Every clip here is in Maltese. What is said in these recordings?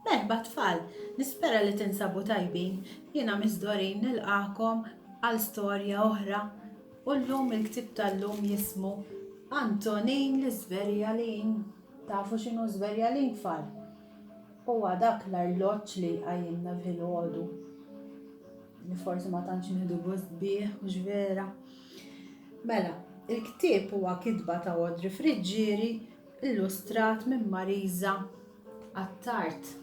Merħba tfal, nispera li tinsabu tajbin. Jiena Miss Dorin nilqakom għal storja oħra u llum il-ktib tal-lum jismu Antonin l-Żverjalin. Tafu x'inhu Żverjalin tfal? Huwa dak l-arloġġ li qajjimna fil-ħodu. Li forsi ma tantx nieħdu gost bih u vera. Mela, il-ktieb huwa kitba ta' Audrey Friġġieri illustrat minn Marisa Attart.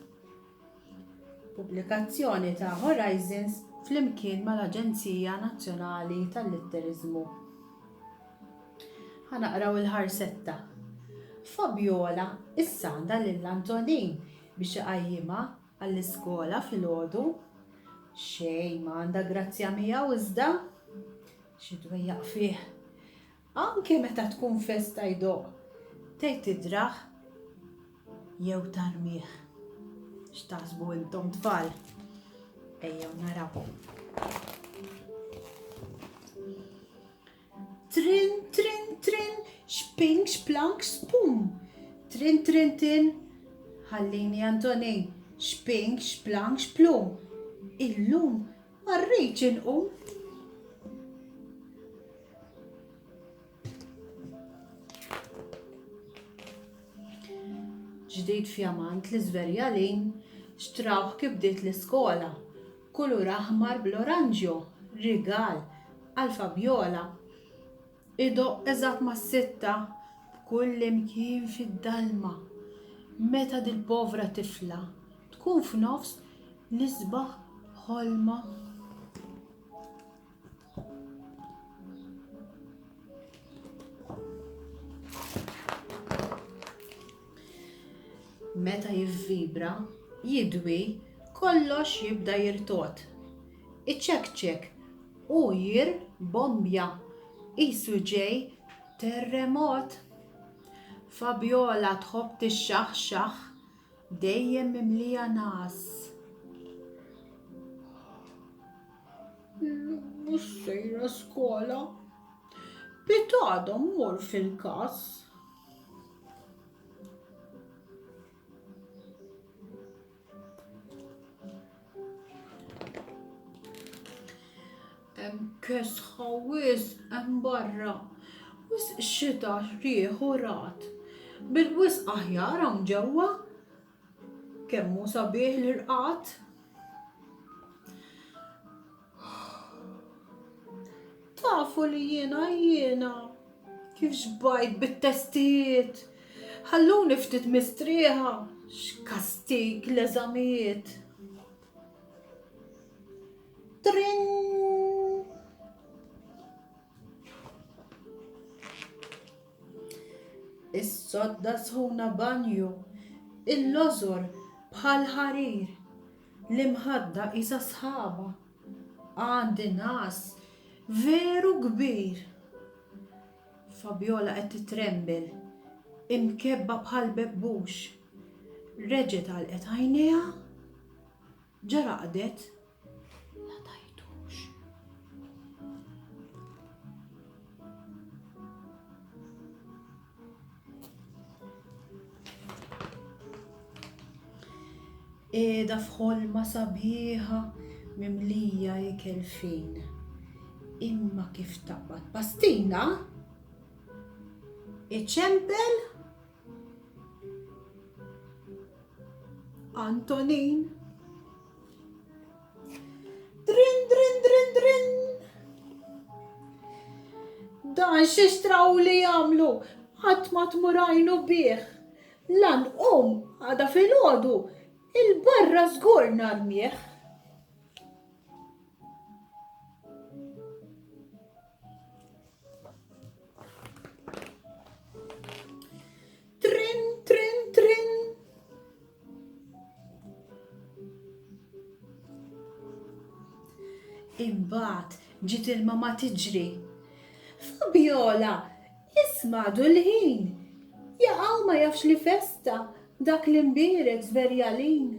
Pubblikazzjoni ta' Horizons flimkien mal-Aġenzija Nazzjonali tal-Litterizmu. Ħanaqraw il-ħarsetta. Fabiola issa għandha lil Antonin biex iqajjimha għall-iskola filgħodu. Xejn ma għandha grazzja miegħu iżda xi dwejjaq fih. Anke meta tkun festa jdoq, tgħid tidraħ jew tarmih. X'taħsbu intom tfal? Ejjew naraw. Trin, trin, trin, xping, xplank, spum. Trin, trin, tin. Ħallini Antonin, xping, xplank, xplum. Illum ma rridx inqum. Ġdid fjamant li Żverjalin xtrawh kif bdiet l-iskola. Kulur aħmar bl-oranġjo, rigal għal Fabiola. Idoq eżatt mas-sitta b'kull imkien fid-dalma. Meta dil-povra tifla tkun f'nofs l-isbaħ ħolma. Meta jivvibra, jidwi, kollox jibda jirtot. Iċċekċek u bombja, qisu ġej terremot. Fabiola tħobb tixxaħxaħ dejjem mimlija nas. Mhux sejra skola. Bitgħadhom mur fil-każ. Kesħa wisq hemm barra. Wisq xita rieħu rat. Bil-wisq aħjar hawn ġewwa. Kemm hu sabiħ l-irqat. Tafu li jiena kif xbajt bit-testijiet. Ħalluni ftit mistrieħa x'kastig l-eżamijiet. Trin! Is-sodda sħuna banju, il-lożor bħal ħarir, l-imħadda qisha sħaba, għandi nas veru kbir. Fabiola qed titrembil, imkebba bħal bebbux. Reġgħet għalqet għajnejha, ġaraqdet, la tajtux. Qiegħda f'ħolma sabiħa mimlija ikel fin. Imma kif taqbad pastina? Iċempel? Antonin. Drin, drin, drin, drin. Dan x'ixtraw li jagħmlu ħadd ma tmurajnu bih. Lan għada filgħodu il-barra żgur narmieħ. Trin, trin, trin. Imbagħad ġiet il-mama tiġri. Fabiola, ismadu l-ħin. Jaqgħu ma jafx li festa dak l-imbierek Żverjalin.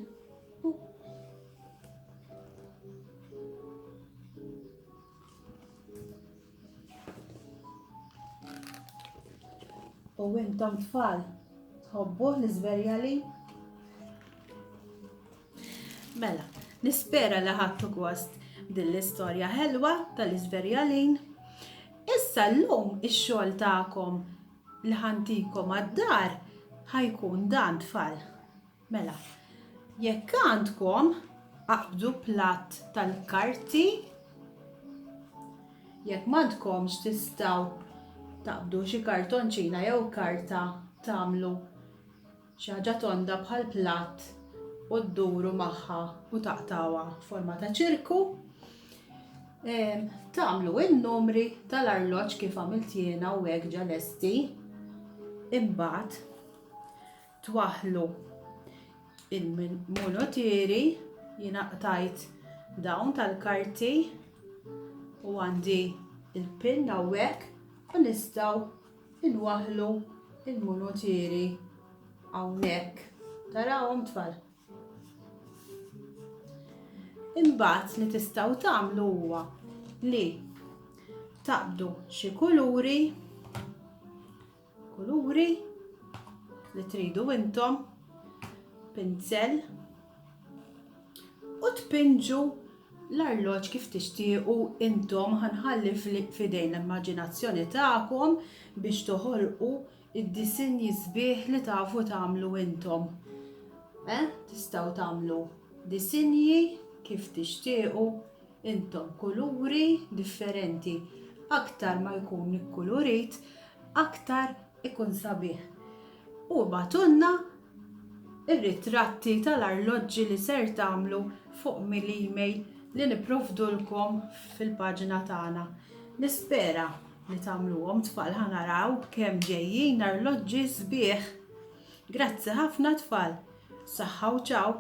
U intom tfal, tħobbuh l-Żverjalin? Mela, nispera li ħadtu gost din l-istorja ħelwa tal-Isverja Lane. Issa llum ix-xogħol tagħkom li ħantikom għad-dar ħajkun dan tfal. Mela, jekk għandkom aqbdu platt tal-karti, jekk m'għandkomx tistgħu taqbdu xi kartonċina jew karta tagħmlu xi ħaġa tonda bħal platt u dduru magħha u taqtawha forma ta' ċirku. Tagħmlu in-numri tal-arloġġ kif għamilt jiena u hekk ġa lesti. Imbagħad twaħħlu il-munutieri jiena qtajt dawn tal-karti u għandi il-pin hawnhekk u nistgħu inwaħħlu il-munutieri hawnhekk. Tarawhom tfal. Imbagħad li tistgħu tagħmlu huwa li taqbdu xi kuluri li tridu intom, pinsel u tpinġu l-arloġġ kif tixtiequ intom ħanħalli f'idejn l-immaġinazzjoni tagħkom biex toħolqu id-disinji sbieħ li tafu tagħmlu intom. Tistgħu tagħmlu disinji kif tixtiequ intom, kuluri differenti. Aktar ma jkun ikkulurit, aktar ikun sabiħ. U batunna ir-ritratti tal-arloġġi li ser tagħmlu fuq mill-email li nipprovdulkom fil-paġina tagħna. Nispera li tagħmluhom tfal ħanaraw kemm ġejjin arloġġi sbieħ. Grazzi ħafna tfal. Saħħa u ċaw.